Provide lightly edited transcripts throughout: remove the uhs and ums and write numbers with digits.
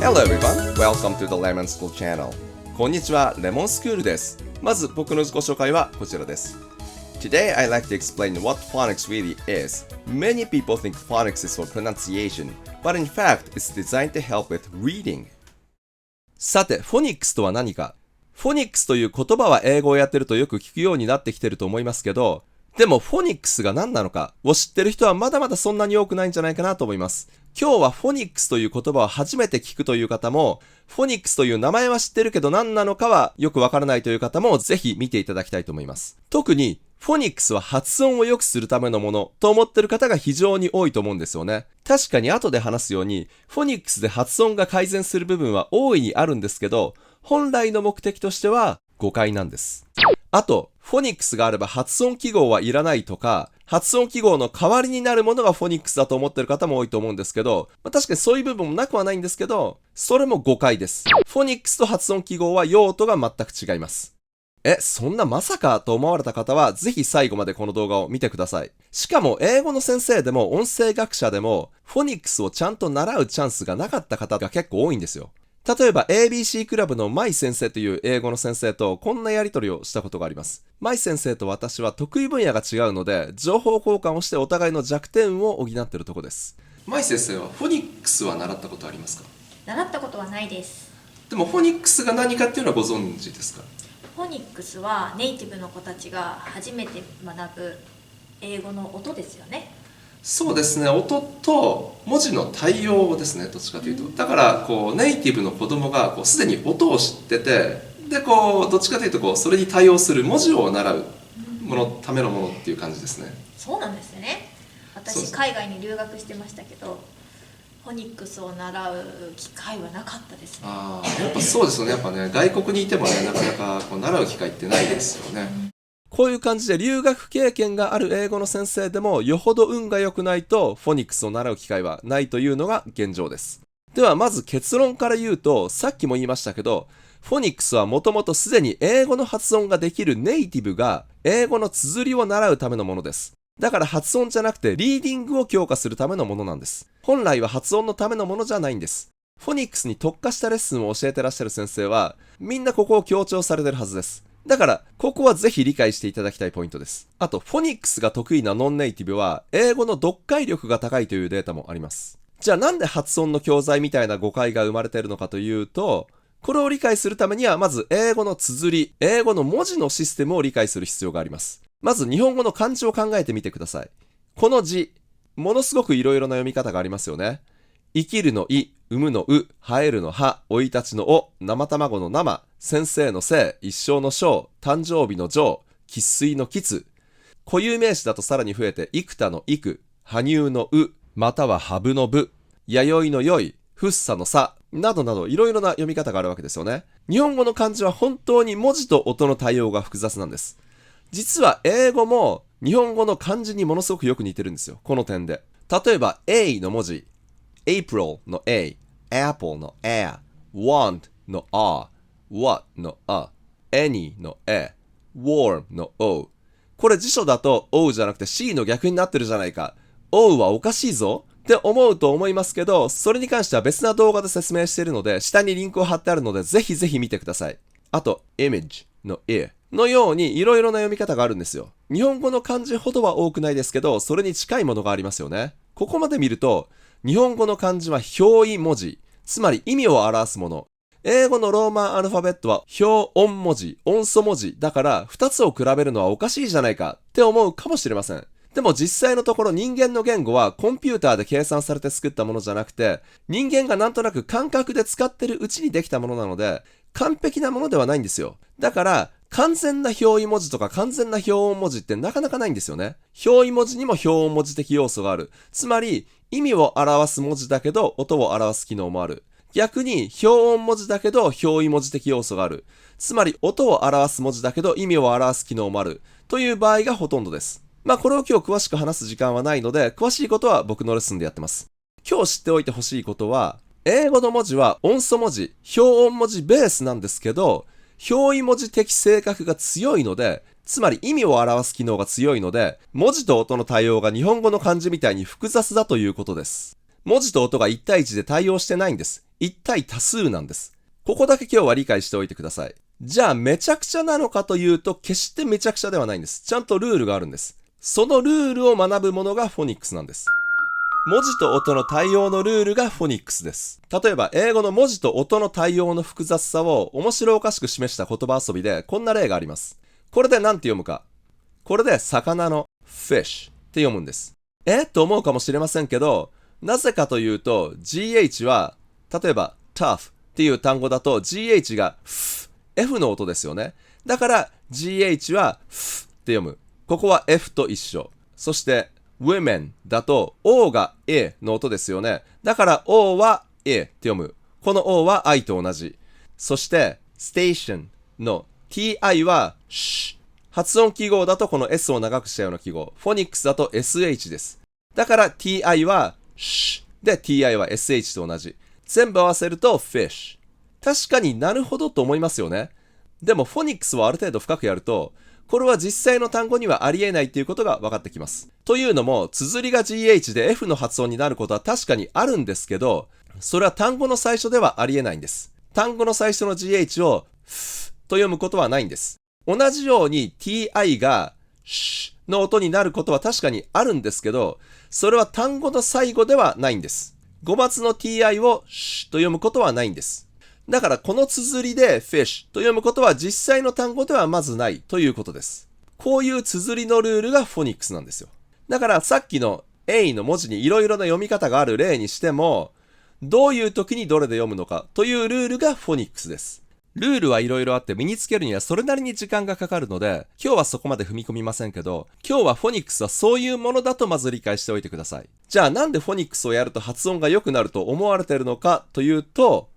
Hello everyone, welcome to the Lemon School Channel. こんにちは、レモンスクールです。まず僕の自己紹介はこちらです。Today I'd like to explain what phonics really is. Many people think phonics is for pronunciation, but in fact it's designed to help with reading. さて、フォニックスとは何か。フォニックスという言葉は英語をやってるとよく聞くようになってきてると思いますけど、でもフォニックスが何なのかを知ってる人はまだまだそんなに多くないんじゃないかなと思います。今日はフォニックスという言葉を初めて聞くという方も、フォニックスという名前は知ってるけど何なのかはよくわからないという方もぜひ見ていただきたいと思います。特にフォニックスは発音を良くするためのものと思ってる方が非常に多いと思うんですよね。確かに後で話すように、フォニックスで発音が改善する部分は大いにあるんですけど、本来の目的としては誤解なんです。あと、フォニックスがあれば発音記号はいらないとか、発音記号の代わりになるものがフォニックスだと思ってる方も多いと思うんですけど、確かにそういう部分もなくはないんですけど、それも誤解です。フォニックスと発音記号は用途が全く違います。そんなまさかと思われた方は、ぜひ最後までこの動画を見てください。しかも、英語の先生でも音声学者でも、フォニックスをちゃんと習うチャンスがなかった方が結構多いんですよ。例えば ABC クラブのマイ先生という英語の先生とこんなやり取りをしたことがあります。マイ先生と私は得意分野が違うので、情報交換をしてお互いの弱点を補っているところです。マイ先生はフォニックスは習ったことありますか？習ったことはないです。でもフォニックスが何かっていうのはご存知ですか？フォニックスはネイティブの子たちが初めて学ぶ英語の音ですよね。そうですね、音と文字の対応ですね、どっちかというと。だからネイティブの子供がすでに音を知ってて、でどっちかというとそれに対応する文字を習うためのものっていう感じですね。そうなんですよね。私海外に留学してましたけど、フォニックスを習う機会はなかったですね。やっぱそうですよね。やっぱね、外国にいてもね、なかなか習う機会ってないですよね。こういう感じで留学経験がある英語の先生でもよほど運が良くないとフォニックスを習う機会はないというのが現状です。ではまず結論から言うと、さっきも言いましたけど、フォニックスはもともとすでに英語の発音ができるネイティブが英語の綴りを習うためのものです。だから発音じゃなくてリーディングを強化するためのものなんです。本来は発音のためのものじゃないんです。フォニックスに特化したレッスンを教えてらっしゃる先生はみんなここを強調されてるはずです。だから、ここはぜひ理解していただきたいポイントです。あと、フォニックスが得意なノンネイティブは、英語の読解力が高いというデータもあります。じゃあなんで発音の教材みたいな誤解が生まれているのかというと、これを理解するためには、まず英語の綴り、英語の文字のシステムを理解する必要があります。まず日本語の漢字を考えてみてください。この字、ものすごくいろいろな読み方がありますよね。生きるのい、産むのう、生えるのは、生い立ちのお、生卵の生、先生の生、一生の生、誕生日の生、生粋の喫。固有名詞だとさらに増えて、幾多の幾、羽生のう、またはハブのぶ、弥生のよい、ふっさのさ、などなどいろいろな読み方があるわけですよね。日本語の漢字は本当に文字と音の対応が複雑なんです。実は英語も日本語の漢字にものすごくよく似てるんですよ。この点で。例えば A の文字、April の A、Apple の A、Want の A、What の A、Any の A、Warm の O。これ辞書だと O じゃなくて C の逆になってるじゃないか。O はおかしいぞって思うと思いますけど、それに関しては別な動画で説明しているので、下にリンクを貼ってあるので、ぜひぜひ見てください。あと、Image の E のようにいろいろな読み方があるんですよ。日本語の漢字ほどは多くないですけど、それに近いものがありますよね。ここまで見ると、日本語の漢字は表意文字、つまり意味を表すもの。英語のローマンアルファベットは表音文字、音素文字だから2つを比べるのはおかしいじゃないかって思うかもしれません。でも実際のところ人間の言語はコンピューターで計算されて作ったものじゃなくて、人間がなんとなく感覚で使ってるうちにできたものなので、完璧なものではないんですよ。だから完全な表意文字とか完全な表音文字ってなかなかないんですよね。表意文字にも表音文字的要素がある。つまり意味を表す文字だけど音を表す機能もある。逆に表音文字だけど表意文字的要素がある。つまり音を表す文字だけど意味を表す機能もある。という場合がほとんどです。これを今日詳しく話す時間はないので、詳しいことは僕のレッスンでやってます。今日知っておいてほしいことは、英語の文字は音素文字、表音文字ベースなんですけど、表意文字的性格が強いので、つまり意味を表す機能が強いので、文字と音の対応が日本語の漢字みたいに複雑だということです。文字と音が1対1で対応してないんです。1対多数なんです。ここだけ今日は理解しておいてください。じゃあめちゃくちゃなのかというと、決してめちゃくちゃではないんです。ちゃんとルールがあるんです。そのルールを学ぶものがフォニックスなんです。文字と音の対応のルールがフォニックスです。例えば、英語の文字と音の対応の複雑さを面白おかしく示した言葉遊びで、こんな例があります。これで何て読むか。これで魚の fish って読むんです。と思うかもしれませんけど、なぜかというと、gh は、例えば tough っていう単語だと gh が f の音ですよね。だから gh は f って読む。ここは f と一緒。そして women だと o が a の音ですよね。だから o は a って読む。この o は i と同じ。そして station の ti は sh。発音記号だとこの s を長くしたような記号。フォニックスだと sh です。だから ti は sh で ti は sh と同じ。全部合わせると fish。確かになるほどと思いますよね。でもフォニックスをある程度深くやると、これは実際の単語にはありえないということが分かってきます。というのも、綴りが gh で f の発音になることは確かにあるんですけど、それは単語の最初ではありえないんです。単語の最初の gh を f と読むことはないんです。同じように ti が sh の音になることは確かにあるんですけど、それは単語の最後ではないんです。語末の ti を sh と読むことはないんです。だからこの綴りで fish と読むことは実際の単語ではまずないということです。こういう綴りのルールがフォニックスなんですよ。だからさっきの A の文字にいろいろな読み方がある例にしても、どういう時にどれで読むのかというルールがフォニックスです。ルールはいろいろあって身につけるにはそれなりに時間がかかるので、今日はそこまで踏み込みませんけど、今日はフォニックスはそういうものだとまず理解しておいてください。じゃあなんでフォニックスをやると発音が良くなると思われているのかというと、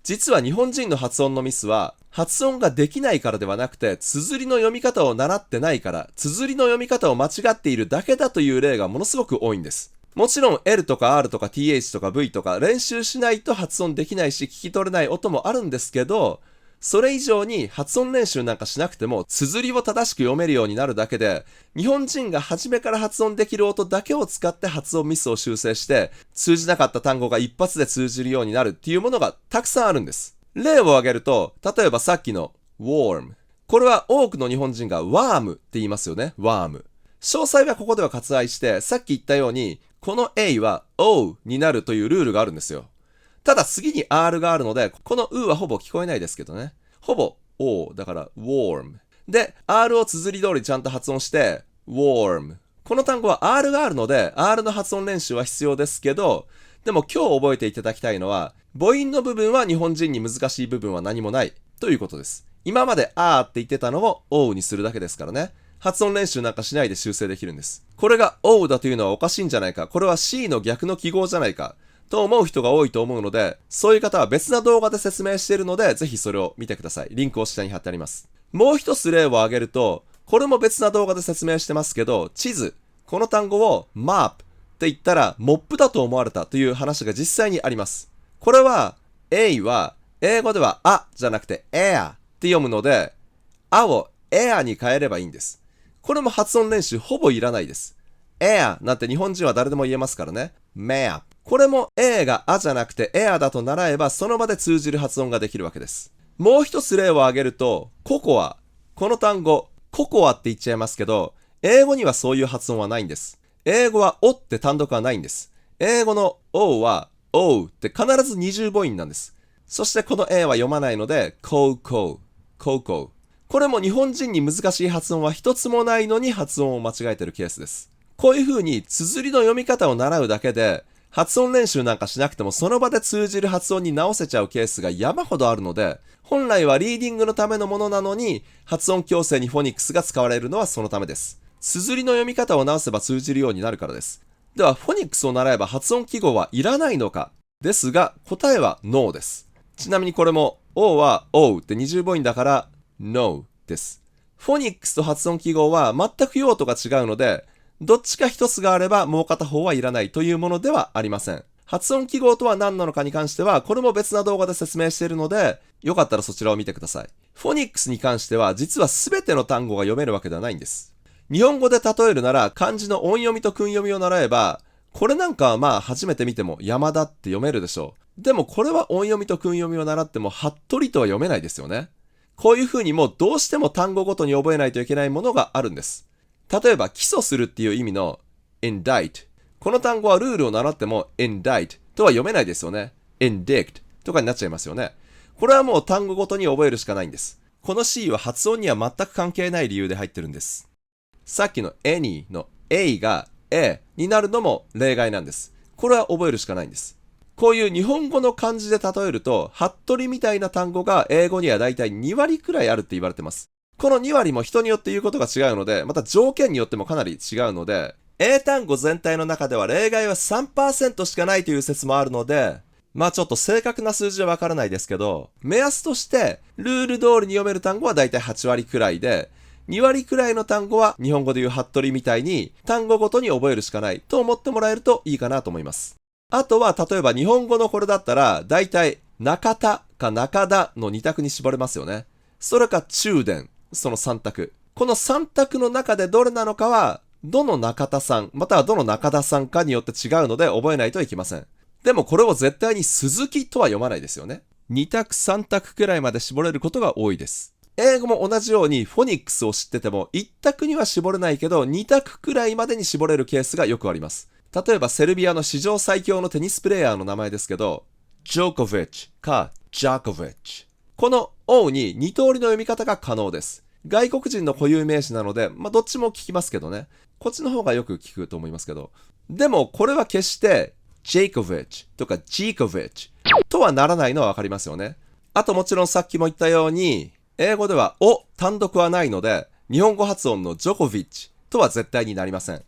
実は日本人の発音のミスは発音ができないからではなくて、綴りの読み方を習ってないから、綴りの読み方を間違っているだけだという例がものすごく多いんです。もちろん L とか R とか TH とか V とか練習しないと発音できないし聞き取れない音もあるんですけど、それ以上に発音練習なんかしなくても綴りを正しく読めるようになるだけで、日本人が初めから発音できる音だけを使って発音ミスを修正して通じなかった単語が一発で通じるようになるっていうものがたくさんあるんです。例を挙げると、例えばさっきの warm。これは多くの日本人が worm って言いますよね。worm。詳細はここでは割愛して、さっき言ったようにこの A は O になるというルールがあるんですよ。ただ次に R があるので、この U はほぼ聞こえないですけどね。ほぼ O だから warm。で、R を綴り通りちゃんと発音して warm。この単語は R があるので、R の発音練習は必要ですけど、でも今日覚えていただきたいのは、母音の部分は日本人に難しい部分は何もないということです。今まであーって言ってたのを O にするだけですからね。発音練習なんかしないで修正できるんです。これが O だというのはおかしいんじゃないか。これは C の逆の記号じゃないか。と思う人が多いと思うので、そういう方は別な動画で説明しているので、ぜひそれを見てください。リンクを下に貼ってあります。もう一つ例を挙げると、これも別な動画で説明してますけど、地図。この単語を map って言ったら、モップだと思われたという話が実際にあります。これは、A は、英語ではあじゃなくて air って読むので、あを air に変えればいいんです。これも発音練習ほぼいらないです。air なんて日本人は誰でも言えますからね。map。これも A があじゃなくて air だと習えばその場で通じる発音ができるわけです。もう一つ例を挙げると、ココア。この単語、ココアって言っちゃいますけど、英語にはそういう発音はないんです。英語はおって単独はないんです。英語の O は O って必ず二重母音なんです。そしてこの A は読まないので、コウコウ、コウコウ。これも日本人に難しい発音は一つもないのに発音を間違えてるケースです。こういう風に綴りの読み方を習うだけで、発音練習なんかしなくてもその場で通じる発音に直せちゃうケースが山ほどあるので、本来はリーディングのためのものなのに、発音矯正にフォニックスが使われるのはそのためです。綴りの読み方を直せば通じるようになるからです。では、フォニックスを習えば発音記号はいらないのかですが、答えは No です。ちなみにこれも O は O って二重母音だから No です。フォニックスと発音記号は全く用途が違うので、どっちか一つがあればもう片方はいらないというものではありません。発音記号とは何なのかに関しては、これも別な動画で説明しているので、よかったらそちらを見てください。フォニックスに関しては、実は全ての単語が読めるわけではないんです。日本語で例えるなら、漢字の音読みと訓読みを習えば、これなんかはまあ初めて見ても山田って読めるでしょう。でもこれは音読みと訓読みを習っても服部とは読めないですよね。こういう風にもうどうしても単語ごとに覚えないといけないものがあるんです。例えば起訴するっていう意味の indict。この単語はルールを習っても indict とは読めないですよね。indict とかになっちゃいますよね。これはもう単語ごとに覚えるしかないんです。この C は発音には全く関係ない理由で入ってるんです。さっきの any の A が A になるのも例外なんです。これは覚えるしかないんです。こういう日本語の漢字で例えると、服部みたいな単語が英語にはだいたい2割くらいあるって言われてます。この2割も人によって言うことが違うので、また条件によってもかなり違うので、英単語全体の中では例外は 3% しかないという説もあるので、まあちょっと正確な数字はわからないですけど、目安としてルール通りに読める単語はだいたい8割くらいで、2割くらいの単語は日本語でいう服部みたいに単語ごとに覚えるしかないと思ってもらえるといいかなと思います。あとは例えば日本語のこれだったらだいたい中田か中田の2択に絞れますよね。それか中田、その3択。この3択の中でどれなのかはどの中田さんまたはどの中田さんかによって違うので覚えないといけません。でもこれを絶対に鈴木とは読まないですよね。2択3択くらいまで絞れることが多いです。英語も同じようにフォニックスを知ってても1択には絞れないけど2択くらいまでに絞れるケースがよくあります。例えばセルビアの史上最強のテニスプレーヤーの名前ですけど、ジョコビッチかジャコビッチ。この O に2通りの読み方が可能です。外国人の固有名詞なので、どっちも聞きますけどね。こっちの方がよく聞くと思いますけど。でもこれは決してジェイコビッチとかジーコビッチとはならないのはわかりますよね。あともちろんさっきも言ったように、英語ではお単独はないので、日本語発音のジョコビッチとは絶対になりません。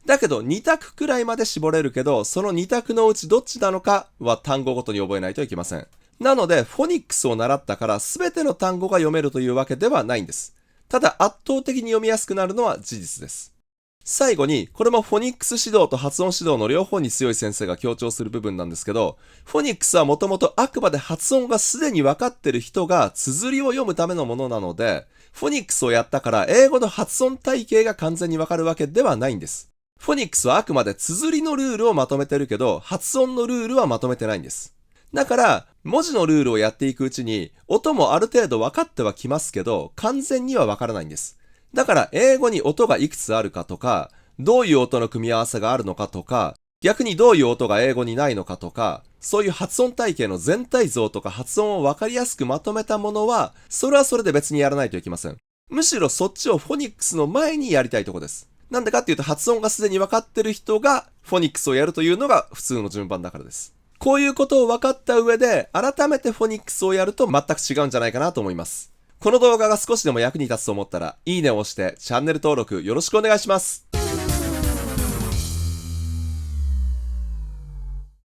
だけど2択くらいまで絞れるけど、その2択のうちどっちなのかは単語ごとに覚えないといけません。なので、フォニックスを習ったから全ての単語が読めるというわけではないんです。ただ圧倒的に読みやすくなるのは事実です。最後に、これもフォニックス指導と発音指導の両方に強い先生が強調する部分なんですけど、フォニックスはもともとあくまで発音がすでに分かってる人が綴りを読むためのものなので、フォニックスをやったから英語の発音体系が完全に分かるわけではないんです。フォニックスはあくまで綴りのルールをまとめてるけど、発音のルールはまとめてないんです。だから、文字のルールをやっていくうちに、音もある程度分かってはきますけど、完全には分からないんです。だから、英語に音がいくつあるかとか、どういう音の組み合わせがあるのかとか、逆にどういう音が英語にないのかとか、そういう発音体系の全体像とか発音を分かりやすくまとめたものは、それはそれで別にやらないといけません。むしろそっちをフォニックスの前にやりたいとこです。なんでかっていうと発音がすでに分かってる人がフォニックスをやるというのが普通の順番だからです。こういうことを分かった上で改めてフォニックスをやると全く違うんじゃないかなと思います。この動画が少しでも役に立つと思ったらいいねを押してチャンネル登録よろしくお願いします。